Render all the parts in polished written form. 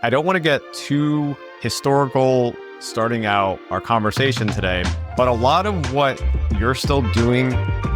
I don't want to get too historical starting out our conversation today, but a lot of what you're still doing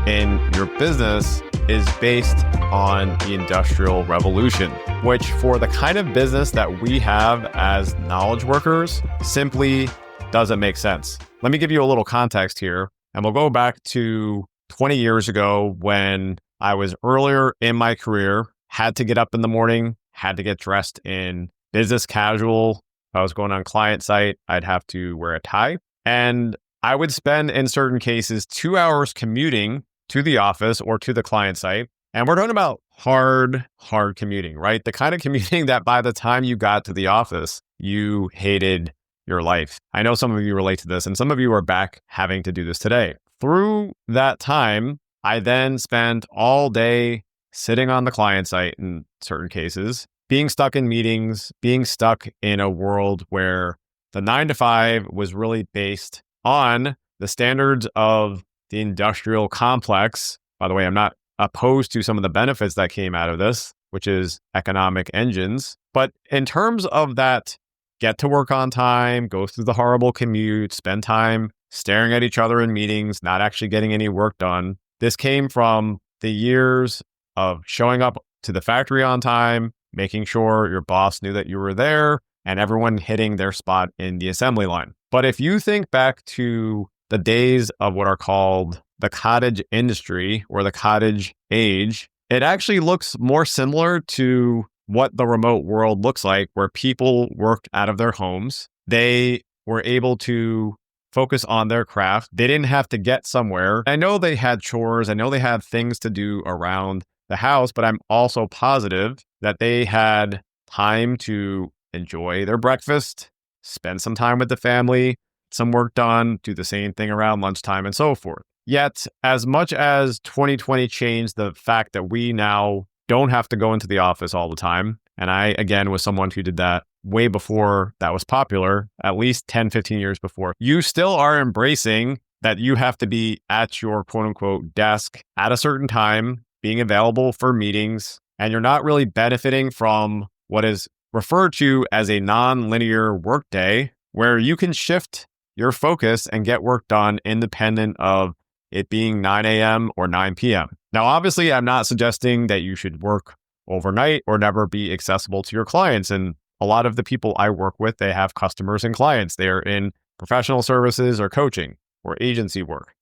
in your business is based on the Industrial Revolution, which for the kind of business that we have as knowledge workers simply doesn't make sense. Let me give you a little context here, and we'll go back to 20 years ago when I was earlier in my career, had to get up in the morning, had to get dressed in business casual. If I was going on client site, I'd have to wear a tie. And I would spend, in certain cases, 2 hours commuting to the office or to the client site. And we're talking about hard commuting, right? The kind of commuting that by the time you got to the office, you hated your life. I know some of you relate to this, and some of you are back having to do this today. Through that time, I then spent all day sitting on the client site in certain cases, being stuck in meetings, being stuck in a world where the 9 to 5 was really based on the standards of the industrial complex. By the way, I'm not opposed to some of the benefits that came out of this, which is economic engines. But in terms of that, get to work on time, go through the horrible commute, spend time staring at each other in meetings, not actually getting any work done. This came from the years of showing up to the factory on time, making sure your boss knew that you were there, and everyone hitting their spot in the assembly line. But if you think back to the days of what are called the cottage industry or the cottage age, it actually looks more similar to what the remote world looks like, where people worked out of their homes. They were able to focus on their craft. They didn't have to get somewhere. I know they had chores. I know they had things to do around the house, but I'm also positive that they had time to enjoy their breakfast, spend some time with the family, some work done, do the same thing around lunchtime and so forth. Yet, as much as 2020 changed the fact that we now don't have to go into the office all the time, and I, again, was someone who did that way before that was popular, at least 10, 15 years before, you still are embracing that you have to be at your quote unquote desk at a certain time, being available for meetings, and you're not really benefiting from what is referred to as a non-linear workday, where you can shift your focus and get work done independent of it being 9 a.m. or 9 p.m. Now, obviously, I'm not suggesting that you should work overnight or never be accessible to your clients. And a lot of the people I work with, they have customers and clients. They're in professional services or coaching or agency work.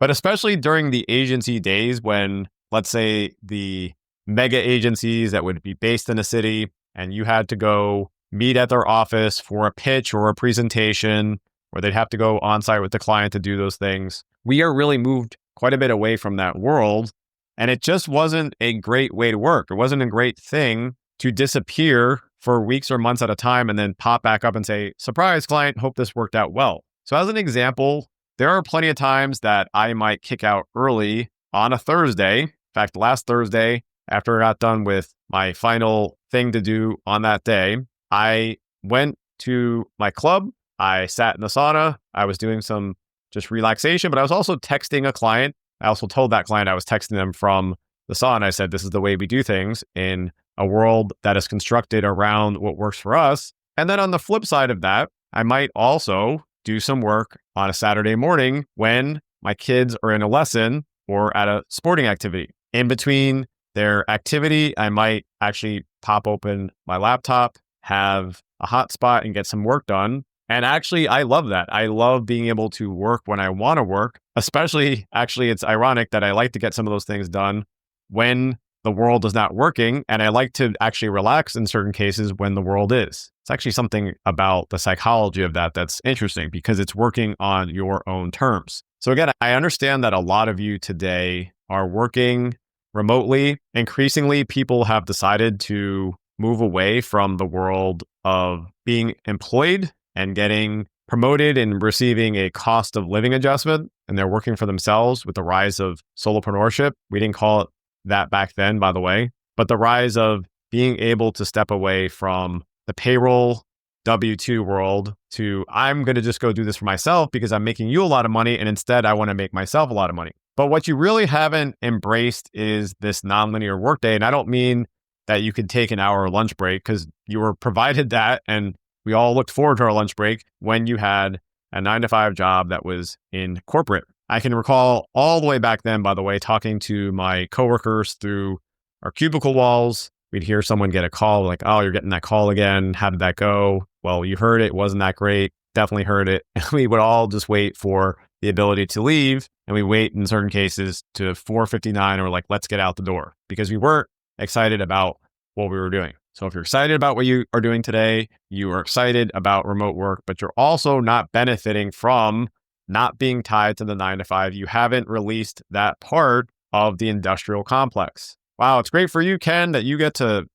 But especially during the agency days when, let's say, the mega agencies that would be based in a city and you had to go meet at their office for a pitch or a presentation, or they'd have to go on site with the client to do those things. We are really moved quite a bit away from that world. And it just wasn't a great way to work. It wasn't a great thing to disappear for weeks or months at a time and then pop back up and say, surprise client, hope this worked out well. So as an example, there are plenty of times that I might kick out early on a Thursday. In fact, last Thursday, after I got done with my final thing to do on that day, I went to my club. I sat in the sauna. I was doing some just relaxation, but I was also texting a client. I also told that client I was texting them from the sauna. I said, this is the way we do things in a world that is constructed around what works for us. And then on the flip side of that, I might also do some work on a Saturday morning when my kids are in a lesson or at a sporting activity. In between their activity, I might actually pop open my laptop, have a hotspot and get some work done. And actually, I love that. I love being able to work when I want to work, especially, actually, it's ironic that I like to get some of those things done when the world is not working. And I like to actually relax in certain cases when the world is. It's actually something about the psychology of that that's interesting because it's working on your own terms. So again, I understand that a lot of you today are working remotely. Increasingly, people have decided to move away from the world of being employed and getting promoted and receiving a cost of living adjustment. And they're working for themselves with the rise of solopreneurship. We didn't call it that back then, by the way, but the rise of being able to step away from the payroll W-2 world to I'm going to just go do this for myself because I'm making you a lot of money. And instead, I want to make myself a lot of money. But what you really haven't embraced is this nonlinear workday. And I don't mean that you could take an hour lunch break because you were provided that. And we all looked forward to our lunch break when you had a 9 to 5 job that was in corporate. I can recall all the way back then, by the way, talking to my coworkers through our cubicle walls. We'd hear someone get a call like, oh, you're getting that call again. How did that go? Well, you heard it. Wasn't that great? Definitely heard it. And we would all just wait for the ability to leave. And we wait in certain cases to 4:59 or like, let's get out the door because we weren't excited about what we were doing. So if you're excited about what you are doing today, you are excited about remote work, but you're also not benefiting from not being tied to the 9 to 5. You haven't released that part of the industrial complex. Wow, it's great for you, Ken, that you get to,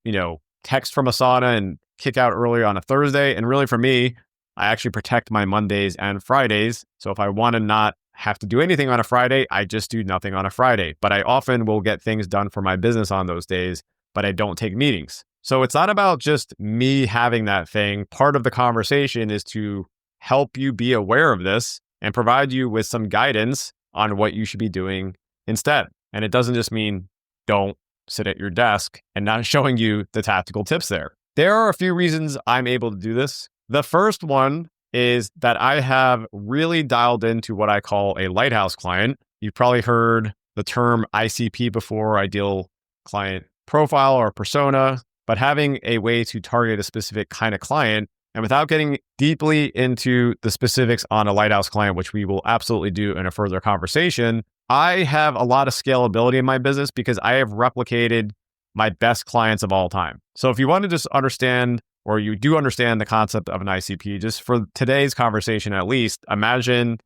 text from a sauna and kick out early on a Thursday. And really for me, I actually protect my Mondays and Fridays. So if I want to not have to do anything on a Friday, I just do nothing on a Friday. But I often will get things done for my business on those days, but I don't take meetings. So it's not about just me having that thing. Part of the conversation is to help you be aware of this and provide you with some guidance on what you should be doing instead. And it doesn't just mean don't sit at your desk and not showing you the tactical tips there. There are a few reasons I'm able to do this. The first one is that I have really dialed into what I call a lighthouse client. You've probably heard the term ICP before, ideal client profile or persona, but having a way to target a specific kind of client and without getting deeply into the specifics on a lighthouse client, which we will absolutely do in a further conversation, I have a lot of scalability in my business because I have replicated my best clients of all time. So if you want to just understand, or you do understand the concept of an ICP, just for today's conversation at least, imagine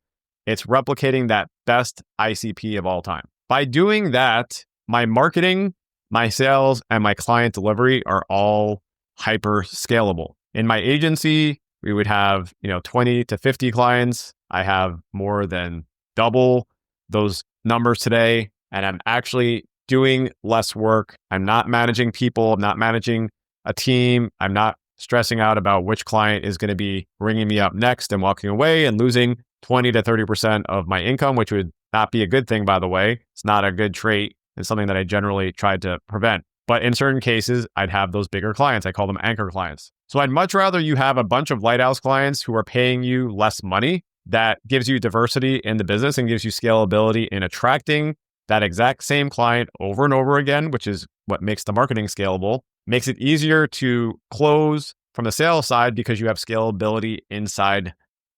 it's replicating that best ICP of all time. By doing that, my marketing, my sales, and my client delivery are all hyper scalable. In my agency, we would have 20 to 50 clients. I have more than double those numbers today, and I'm actually doing less work. I'm not managing people. I'm not managing a team. I'm not stressing out about which client is going to be ringing me up next and walking away and losing 20 to 30% of my income, which would not be a good thing, by the way. It's not a good trait. It's something that I generally try to prevent. But in certain cases, I'd have those bigger clients. I call them anchor clients. So I'd much rather you have a bunch of lighthouse clients who are paying you less money. That gives you diversity in the business and gives you scalability in attracting that exact same client over and over again, which is what makes the marketing scalable. Makes it easier to close from the sales side because you have scalability inside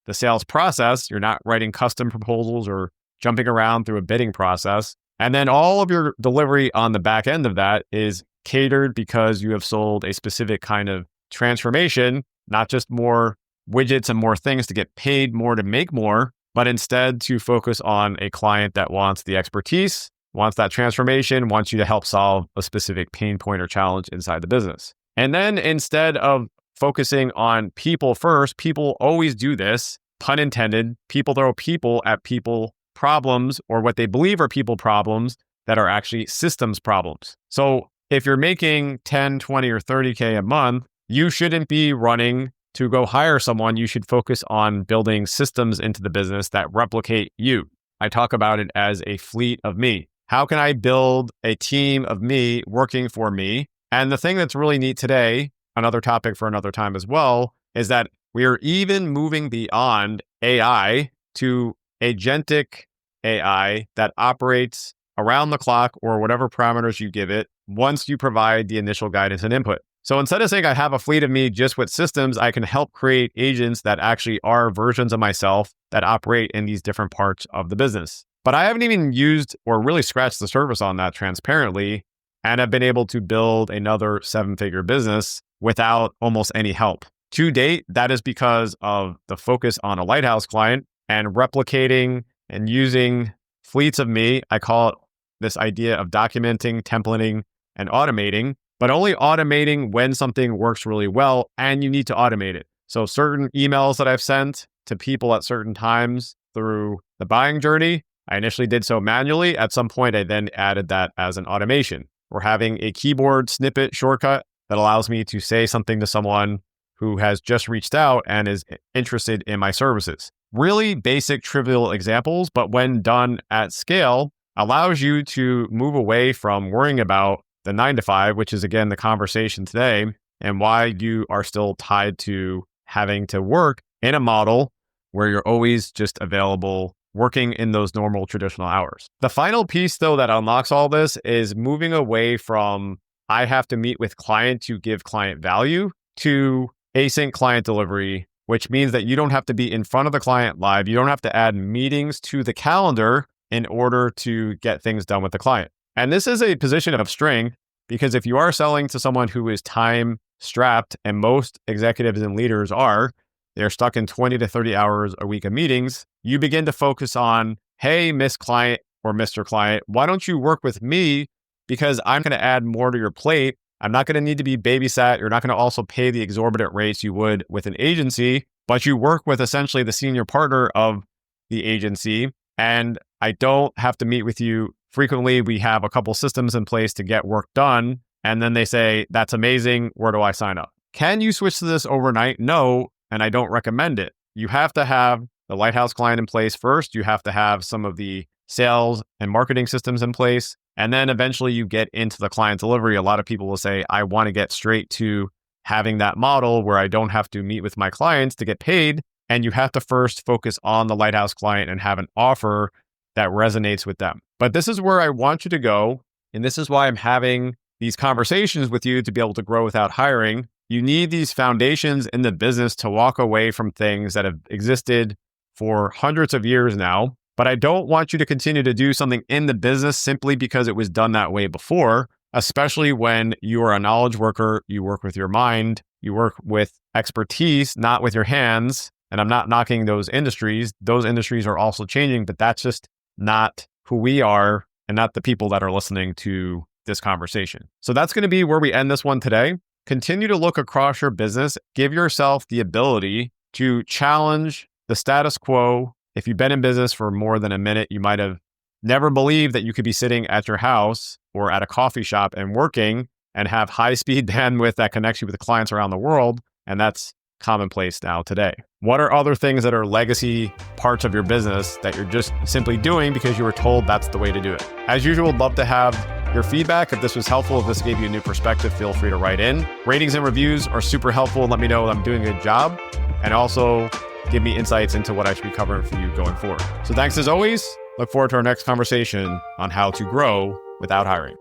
the sales process. You're not writing custom proposals or jumping around through a bidding process. And then all of your delivery on the back end of that is catered because you have sold a specific kind of transformation, not just more widgets and more things to get paid more to make more, but instead to focus on a client that wants the expertise, wants that transformation, wants you to help solve a specific pain point or challenge inside the business. And then instead of focusing on people first, people always do this, pun intended, people throw people at people problems or what they believe are people problems that are actually systems problems. So if you're making 10, 20, or 30K a month, you shouldn't be running to go hire someone. You should focus on building systems into the business that replicate you. I talk about it as a fleet of me. How can I build a team of me working for me? And the thing that's really neat today, another topic for another time as well, is that we are even moving beyond AI to agentic AI that operates around the clock or whatever parameters you give it once you provide the initial guidance and input. So instead of saying I have a fleet of me just with systems, I can help create agents that actually are versions of myself that operate in these different parts of the business. But I haven't even used or really scratched the surface on that transparently, and have been able to build another 7-figure business without almost any help. To date, that is because of the focus on a lighthouse client and replicating and using fleets of me. I call it this idea of documenting, templating, and automating, but only automating when something works really well and you need to automate it. So certain emails that I've sent to people at certain times through the buying journey, I initially did so manually. At some point, I then added that as an automation. We're having a keyboard snippet shortcut that allows me to say something to someone who has just reached out and is interested in my services. Really basic, trivial examples, but when done at scale, allows you to move away from worrying about the 9 to 5, which is again the conversation today, and why you are still tied to having to work in a model where you're always just available, working in those normal traditional hours. The final piece though that unlocks all this is moving away from I have to meet with client to give client value to async client delivery, which means that you don't have to be in front of the client live. You don't have to add meetings to the calendar in order to get things done with the client. And this is a position of strength because if you are selling to someone who is time strapped, and most executives and leaders are, they're stuck in 20 to 30 hours a week of meetings, you begin to focus on, hey, Miss Client or Mr. Client, why don't you work with me? Because I'm going to add more to your plate. I'm not going to need to be babysat. You're not going to also pay the exorbitant rates you would with an agency, but you work with essentially the senior partner of the agency. And I don't have to meet with you frequently. We have a couple systems in place to get work done. And then they say, that's amazing. Where do I sign up? Can you switch to this overnight? No. And I don't recommend it. You have to have the Lighthouse client in place first. You have to have some of the sales and marketing systems in place. And then eventually you get into the client delivery. A lot of people will say, I want to get straight to having that model where I don't have to meet with my clients to get paid. And you have to first focus on the Lighthouse client and have an offer that resonates with them. But this is where I want you to go. And this is why I'm having these conversations with you to be able to grow without hiring. You need these foundations in the business to walk away from things that have existed for hundreds of years now. But I don't want you to continue to do something in the business simply because it was done that way before, especially when you are a knowledge worker, you work with your mind, you work with expertise, not with your hands. And I'm not knocking those industries. Those industries are also changing, but that's just not who we are and not the people that are listening to this conversation. So that's going to be where we end this one today. Continue to look across your business. Give yourself the ability to challenge the status quo. If you've been in business for more than a minute, you might have never believed that you could be sitting at your house or at a coffee shop and working and have high-speed bandwidth that connects you with clients around the world. And that's commonplace now today. What are other things that are legacy parts of your business that you're just simply doing because you were told that's the way to do it? As usual, love to have your feedback. If this was helpful, if this gave you a new perspective, feel free to write in. Ratings and reviews are super helpful. Let me know that I'm doing a good job. And also give me insights into what I should be covering for you going forward. So thanks as always. Look forward to our next conversation on how to grow without hiring.